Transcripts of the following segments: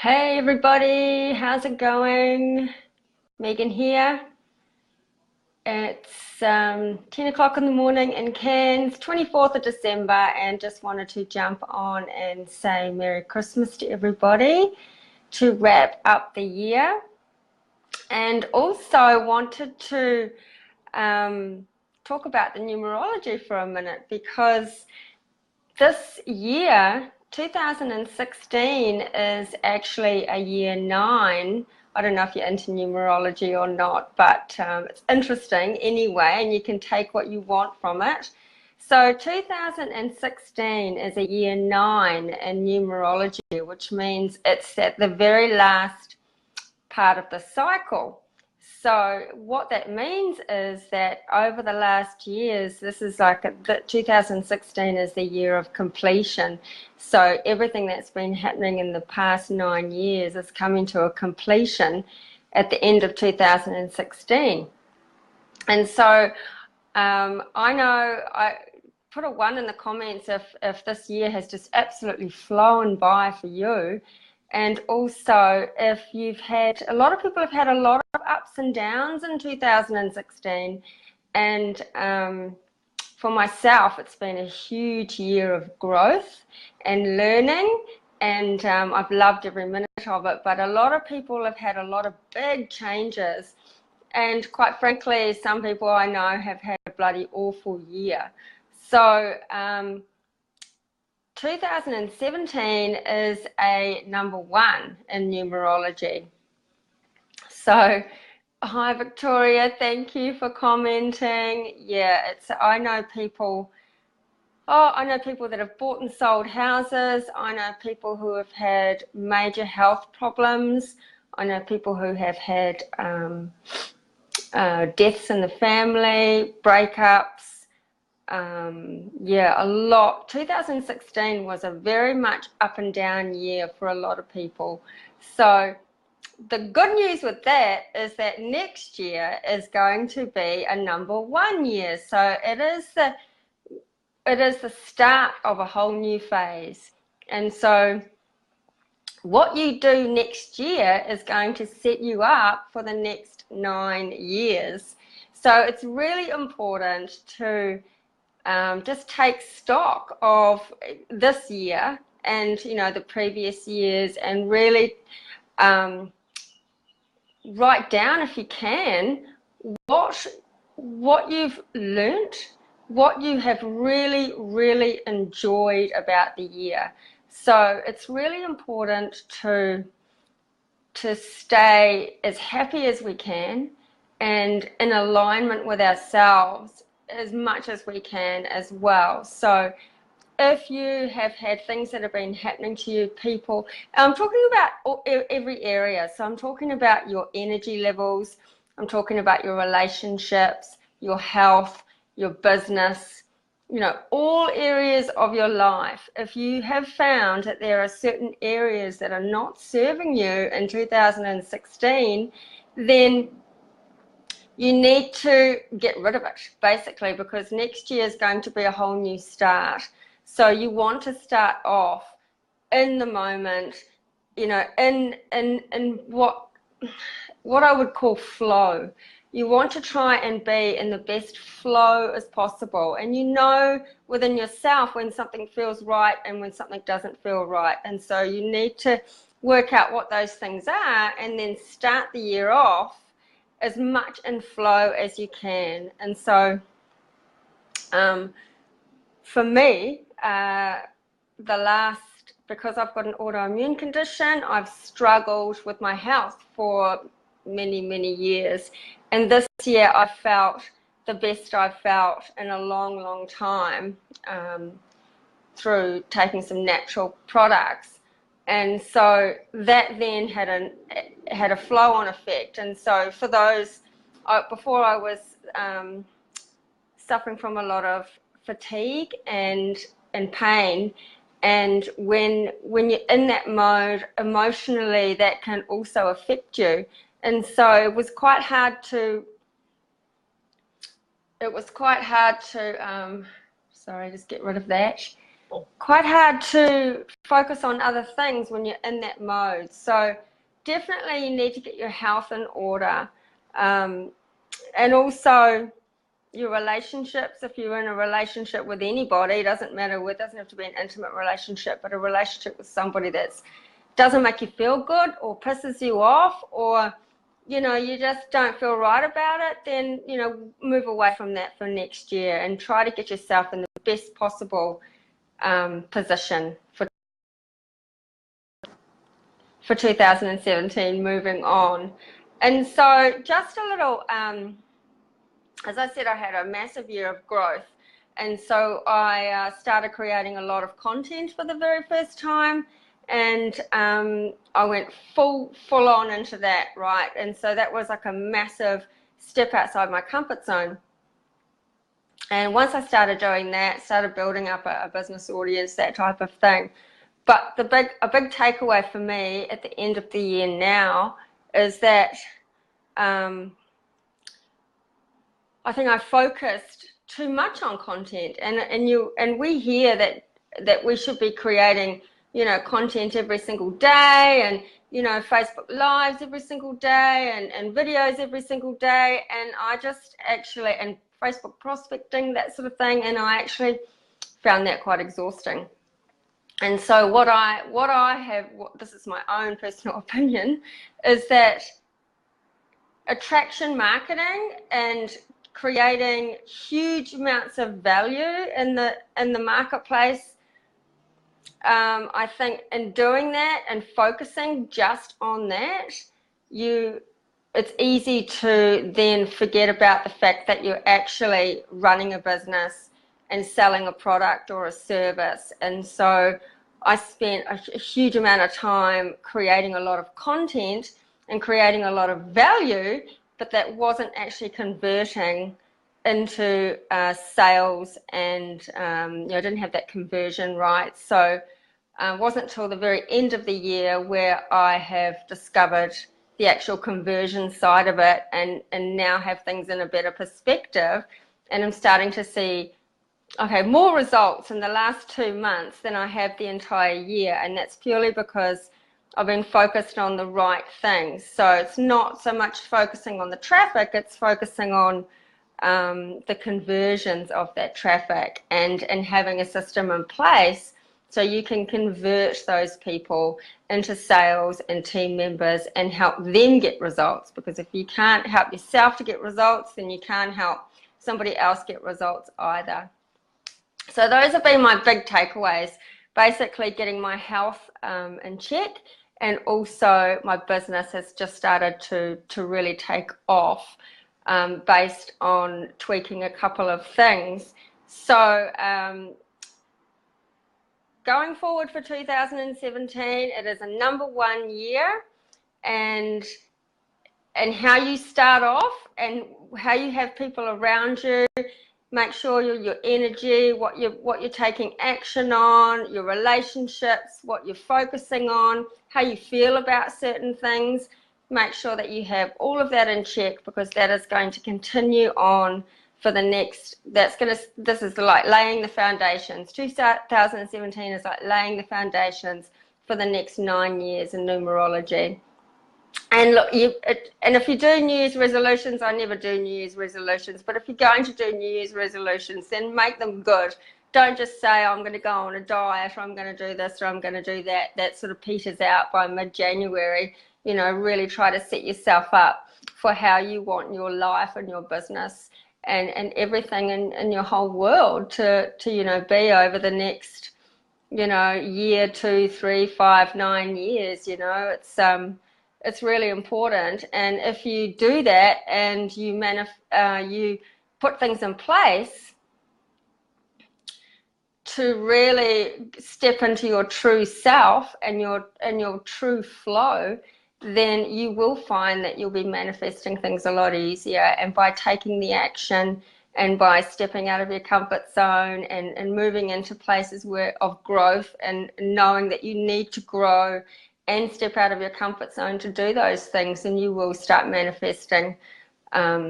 Hey everybody, how's it going? Megan here. It's 10 o'clock in the morning in Cairns, 24th of December, and just wanted to jump on and say Merry Christmas to everybody to wrap up the year. And also wanted to talk about the numerology for a minute because this year, 2016, is actually a year 9. I don't know if you're into numerology or not, but it's interesting anyway, and you can take what you want from it. So 2016 is a year 9 in numerology, which means it's at the very last part of the cycle. So what that means is that over the last years, this is like 2016 is the year of completion. So everything that's been happening in the past 9 years is coming to a completion at the end of 2016. And so I know I put a 1 in the comments if this year has just absolutely flown by for you. And also, if you've had, a lot of people have had a lot of ups and downs in 2016. And for myself, it's been a huge year of growth and learning. And I've loved every minute of it. But a lot of people have had a lot of big changes. And quite frankly, some people I know have had a bloody awful year. So 2017 is a number 1 in numerology. So, hi Victoria, thank you for commenting. Yeah, I know people. I know people that have bought and sold houses. I know people who have had major health problems. I know people who have had deaths in the family, breakups. Yeah, a lot. 2016 was a very much up and down year for a lot of people. So the good news with that is that next year is going to be a number 1 year. So it is the start of a whole new phase. And so what you do next year is going to set you up for the next 9 years. So it's really important to just take stock of this year and the previous years, and really write down, if you can, what you've learnt, what you have really enjoyed about the year. So it's really important to stay as happy as we can and in alignment with ourselves as much as we can as well. So if you have had things that have been happening to you, people, I'm talking about every area. So I'm talking about your energy levels, I'm talking about your relationships, your health, your business, all areas of your life. If you have found that there are certain areas that are not serving you in 2016, then you need to get rid of it, basically, because next year is going to be a whole new start. So you want to start off in the moment, in what I would call flow. You want to try and be in the best flow as possible. And within yourself when something feels right and when something doesn't feel right. And so you need to work out what those things are and then start the year off as much in flow as you can. And so for me, because I've got an autoimmune condition, I've struggled with my health for many years. And this year I felt the best I've felt in a long time through taking some natural products. And so that then had a flow-on effect. And so for those, before I was suffering from a lot of fatigue and pain, and when you're in that mode emotionally, that can also affect you. And so it was quite hard to sorry, just get rid of that. quite hard to focus on other things when you're in that mode. So definitely you need to get your health in order. And also your relationships, if you're in a relationship with anybody, it doesn't matter, it doesn't have to be an intimate relationship, but a relationship with somebody that doesn't make you feel good or pisses you off, or you just don't feel right about it, then move away from that for next year and try to get yourself in the best possible position for 2017 moving on. And so just a little as I said, I had a massive year of growth. And so I started creating a lot of content for the very first time. And I went full on into that, right? And so that was like a massive step outside my comfort zone. And once I started doing that, started building up a business audience, that type of thing. But a big takeaway for me at the end of the year now is that I think I focused too much on content, and we hear that we should be creating content every single day, and Facebook lives every single day, and videos every single day, and I just actually, and Facebook prospecting, that sort of thing, and I actually found that quite exhausting. And so what I have, this is my own personal opinion, is that attraction marketing and creating huge amounts of value in the marketplace, I think in doing that and focusing just on that, it's easy to then forget about the fact that you're actually running a business and selling a product or a service. And so I spent a huge amount of time creating a lot of content and creating a lot of value, but that wasn't actually converting into sales, and I didn't have that conversion right. So it wasn't until the very end of the year where I have discovered the actual conversion side of it, and now have things in a better perspective, and I'm starting to see more results in the last 2 months than I have the entire year, and that's purely because I've been focused on the right things. So it's not so much focusing on the traffic, it's focusing on the conversions of that traffic, and having a system in place so you can convert those people into sales and team members and help them get results. Because if you can't help yourself to get results, then you can't help somebody else get results either. So those have been my big takeaways, basically getting my health in check, and also my business has just started to really take off based on tweaking a couple of things. So going forward for 2017, it is a #1 year, and how you start off and how you have people around you. Make sure your energy, what you're taking action on, your relationships, what you're focusing on, how you feel about certain things. Make sure that you have all of that in check, because that is going to continue on for the next, this is like laying the foundations. 2017 is like laying the foundations for the next 9 years in numerology. And look, and if you do New Year's resolutions, I never do New Year's resolutions, but if you're going to do New Year's resolutions, then make them good. Don't just say, I'm going to go on a diet, or I'm going to do this, or I'm going to do that. That sort of peters out by mid-January. Really try to set yourself up for how you want your life and your business and everything in your whole world to be over the next, year, 2, 3, 5, 9 years. It's really important. And if you do that and you put things in place to really step into your true self and your true flow, then you will find that you'll be manifesting things a lot easier. And by taking the action and by stepping out of your comfort zone and moving into places of growth, and knowing that you need to grow and step out of your comfort zone to do those things, and you will start manifesting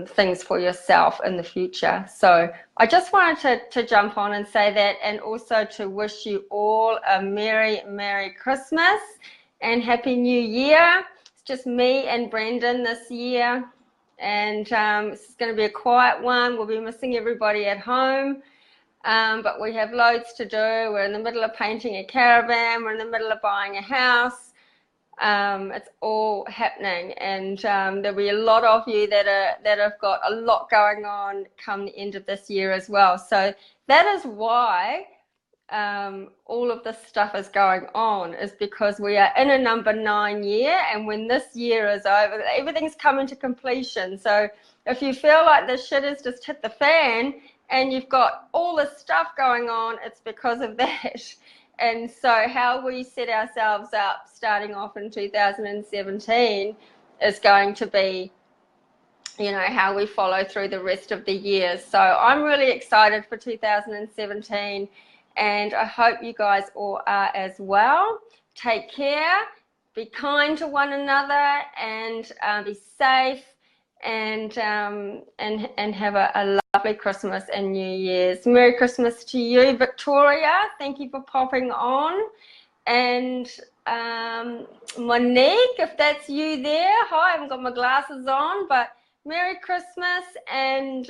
things for yourself in the future. So I just wanted to jump on and say that, and also to wish you all a Merry Christmas and Happy New Year. It's just me and Brendan this year, and it's going to be a quiet one. We'll be missing everybody at home, but we have loads to do. We're in the middle of painting a caravan. We're in the middle of buying a house. It's all happening, and there'll be a lot of you that have got a lot going on come the end of this year as well. So that is why all of this stuff is going on, is because we are in a number 9 year, and when this year is over, everything's coming to completion. So if you feel like the shit has just hit the fan and you've got all this stuff going on, it's because of that. And so how we set ourselves up starting off in 2017 is going to be, you know, how we follow through the rest of the year. So I'm really excited for 2017, and I hope you guys all are as well. Take care, be kind to one another, and be safe, and have a lovely Christmas and New Year's. Merry Christmas to you, Victoria. Thank you for popping on. And Monique, if that's you there, hi, I haven't got my glasses on, but Merry Christmas, and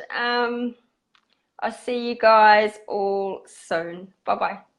I'll see you guys all soon. Bye-bye.